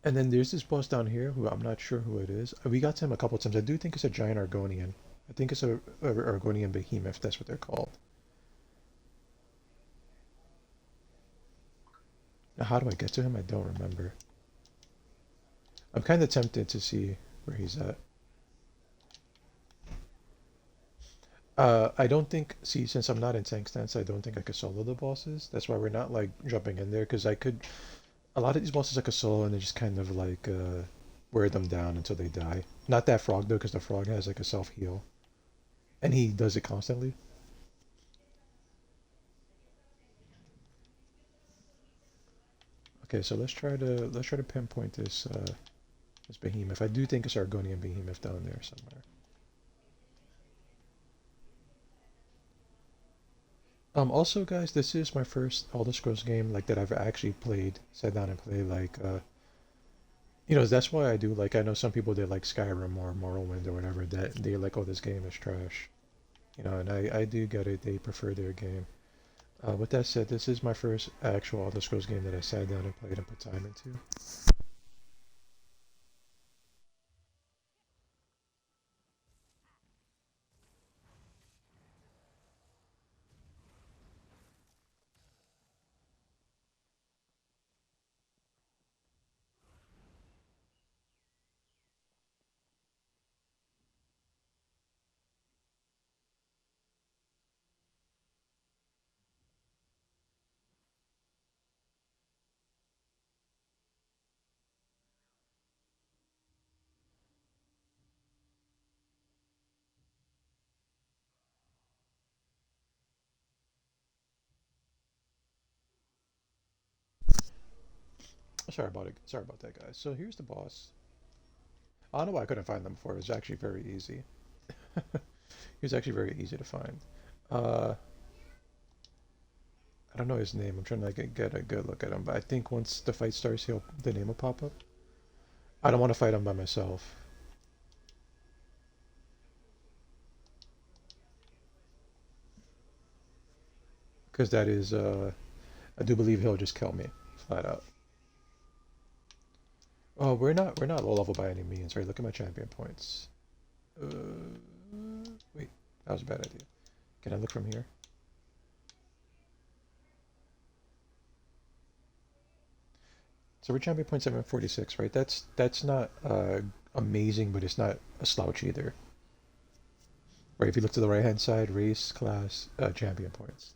And then there's this boss down here who I'm not sure who it is. We got to him a couple times. I do think it's a giant Argonian. I think it's a Argonian behemoth. That's what they're called. Now, how do I get to him? I don't remember. I'm kind of tempted to see where he's at. I don't think, see, since I'm not in tank stance, I don't think I could solo the bosses. That's why we're not like jumping in there, because I could, a lot of these bosses I could solo and then just kind of like wear them down until they die. Not that frog though, because the frog has like a self heal, and he does it constantly. Okay, so let's try to pinpoint this behemoth. I do think it's Argonian behemoth down there somewhere. Also, guys, this is my first Elder Scrolls game like that I've actually played, sat down and played. Like, that's why I do like. I know some people they like Skyrim or Morrowind or whatever that they like. Oh, this game is trash. And I do get it. They prefer their game. With that said, this is my first actual Elder Scrolls game that I sat down and played and put time into. Sorry about it. Sorry about that, guys. So here's the boss. I don't know why I couldn't find them before. It was actually very easy. He was actually very easy to find. Uh, I don't know his name. I'm trying to get a good look at him, but I think once the fight starts, the name will pop up. I don't want to fight him by myself because that is I do believe he'll just kill me flat out. Oh, we're not low level by any means, right? Look at my champion points. Wait, that was a bad idea. Can I look from here? So we're champion point 746, right? That's not amazing, but it's not a slouch either. Right, if you look to the right hand side, race, class, champion points.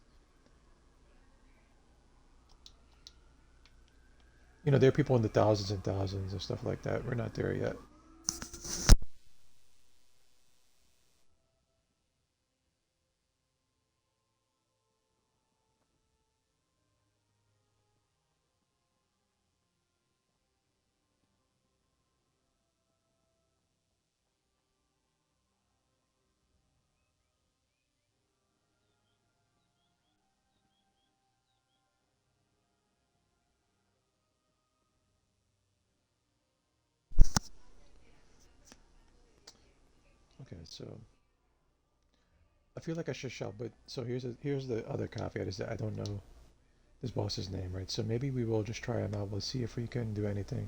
There are people in the thousands and thousands and stuff like that. We're not there yet. Okay, so I feel like I should shout, but so here's the other caveat is that I don't know this boss's name, right? So maybe we will just try him out. We'll see if we can do anything.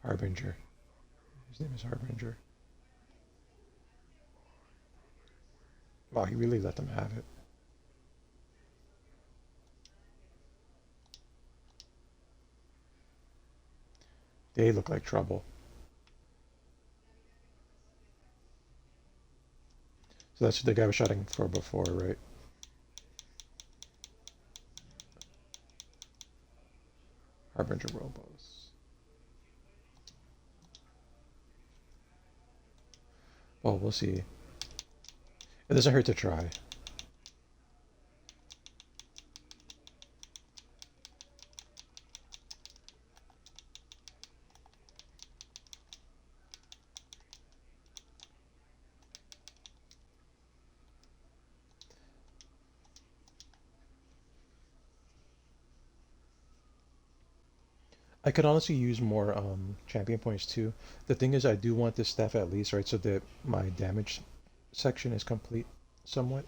Harbinger. His name is Harbinger. Wow, he really let them have it. They look like trouble. So that's what the guy was shouting for before, right? Harbinger Robos. Well, we'll see. It doesn't hurt to try. I could honestly use more champion points too. The thing is, I do want this staff at least, right, so that my damage section is complete somewhat.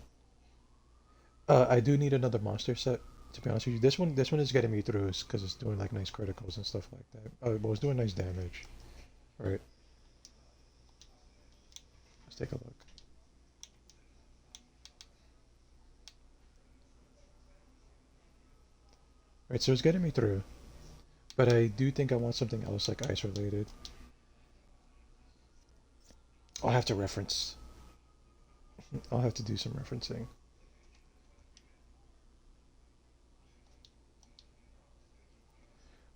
I do need another monster set, to be honest with you. This one is getting me through because it's doing like nice criticals and stuff like that. Well, it's doing nice damage. Right, let's take a look. Right, so it's getting me through. But I do think I want something else like ice related. I'll have to reference. I'll have to do some referencing.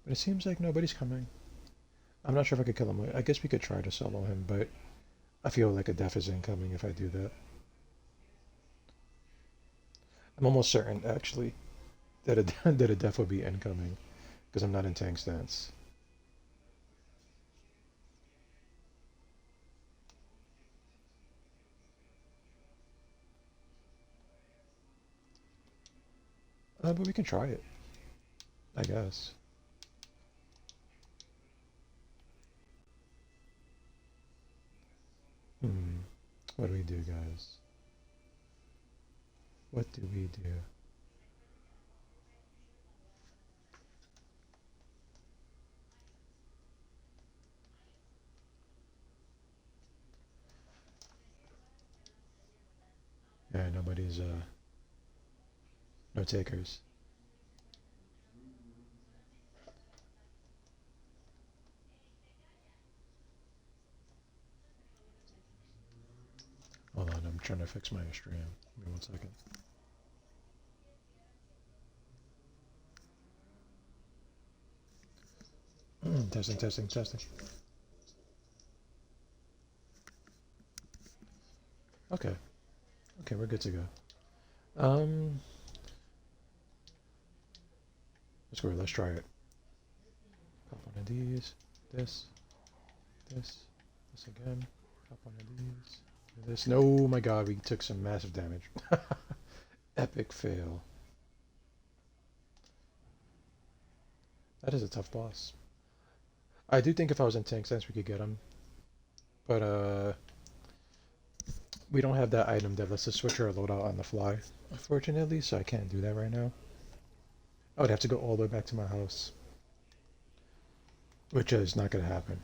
But it seems like nobody's coming. I'm not sure if I could kill him. I guess we could try to solo him, but I feel like a death is incoming if I do that. I'm almost certain, actually, that a, that a death will be incoming because I'm not in tank stance. But we can try it, I guess. Hmm. What do we do, guys? What do we do? Yeah, nobody's, no takers. Hold on, I'm trying to fix my stream. Give me 1 second. Testing, testing, testing. Okay, okay, we're good to go. Let's go. Let's try it. Pop one of these. This. This. This again. Pop one of these. This. No, my God, we took some massive damage. Epic fail. That is a tough boss. I do think if I was in tank sense we could get him, but we don't have that item that lets us switch our loadout on the fly, unfortunately, so I can't do that right now. I would have to go all the way back to my house, which is not going to happen.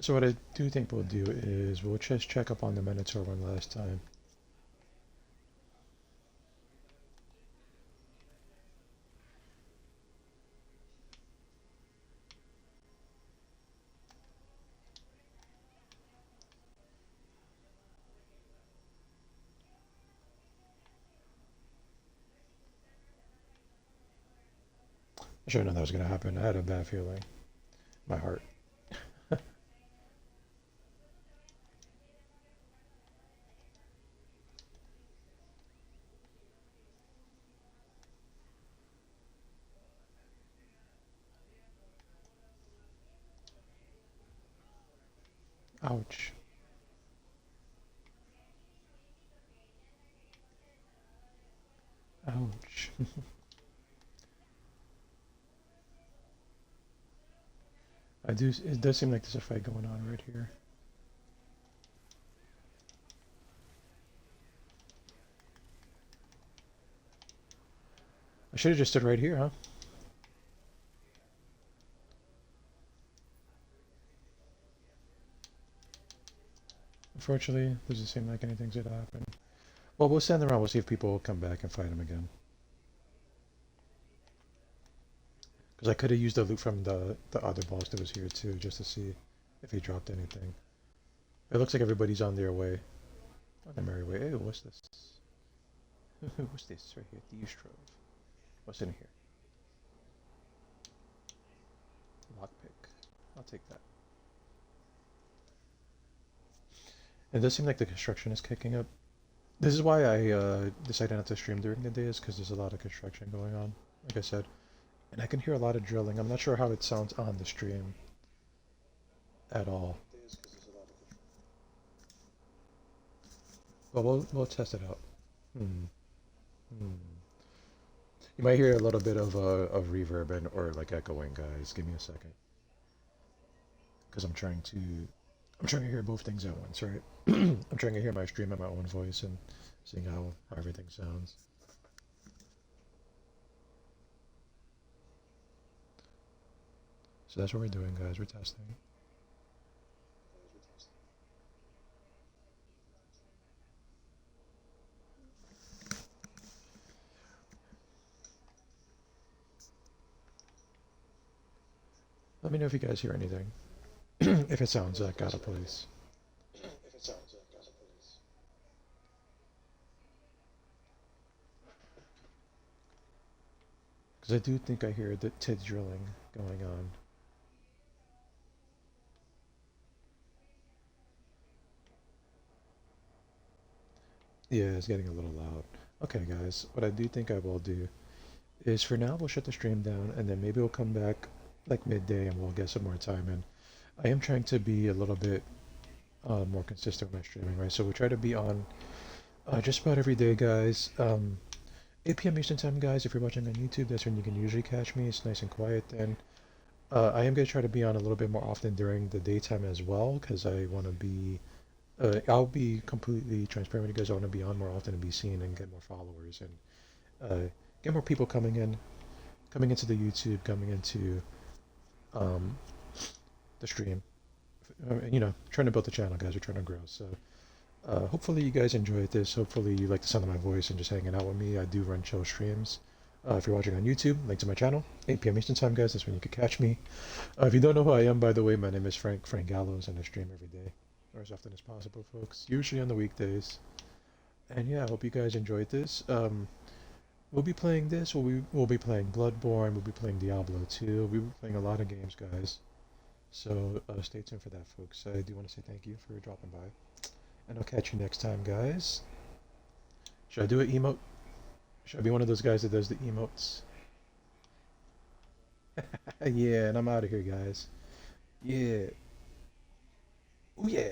So what I do think we'll do is we'll just check up on the Minotaur one last time. I should have known that was going to happen. I had a bad feeling. My heart. Ouch. Ouch. It does seem like there's a fight going on right here. I should have just stood right here, huh? Unfortunately, doesn't seem like anything's gonna happen. Well, we'll stand around. We'll see if people will come back and fight him again. Because I could have used the loot from the other boss that was here too, just to see if he dropped anything. It looks like everybody's on their way. On their merry way. Ew, what's this? What's this right here? Thieves Trove. What's in here? Lockpick. I'll take that. It does seem like the construction is kicking up. This is why I decided not to stream during the day, is because there's a lot of construction going on, like I said. And I can hear a lot of drilling. I'm not sure how it sounds on the stream at all. But we'll test it out. Hmm. Hmm. You might hear a little bit of reverb and or like echoing, guys. Give me a second, because I'm trying to hear both things at once, right? I'm trying to hear my stream at my own voice and seeing how everything sounds. So that's what we're doing, guys. We're testing. Let me know if you guys hear anything. If it sounds like out of place. Because I do think I hear the TID drilling going on. Yeah, it's getting a little loud. Okay, guys, what I do think I will do is for now we'll shut the stream down and then maybe we'll come back like midday and we'll get some more time in. I am trying to be a little bit more consistent with my streaming, right? So we try to be on just about every day, guys. 8 p.m. Eastern Time, guys. If you're watching on YouTube, that's when you can usually catch me. It's nice and quiet then. I am going to try to be on a little bit more often during the daytime as well because I want to be. I'll be completely transparent with you guys. I want to be on more often and be seen and get more followers and get more people coming into the YouTube, coming into um, the stream. Trying to build the channel, guys. We're trying to grow. So hopefully you guys enjoyed this. Hopefully you like the sound of my voice and just hanging out with me. I do run chill streams. If you're watching on YouTube, link to my channel, 8 p.m. Eastern Time, guys. That's when you can catch me. If you don't know who I am, by the way, my name is Frank Gallows, and I stream every day, or as often as possible, folks. Usually on the weekdays. And yeah, I hope you guys enjoyed this. We'll be playing this. We'll be playing Bloodborne. We'll be playing Diablo 2. We'll be playing a lot of games, guys. So stay tuned for that, folks. I do want to say thank you for dropping by. And I'll catch you next time, guys. Should I do an emote? Should I be one of those guys that does the emotes? Yeah, and I'm out of here, guys. Yeah. Oh, yeah.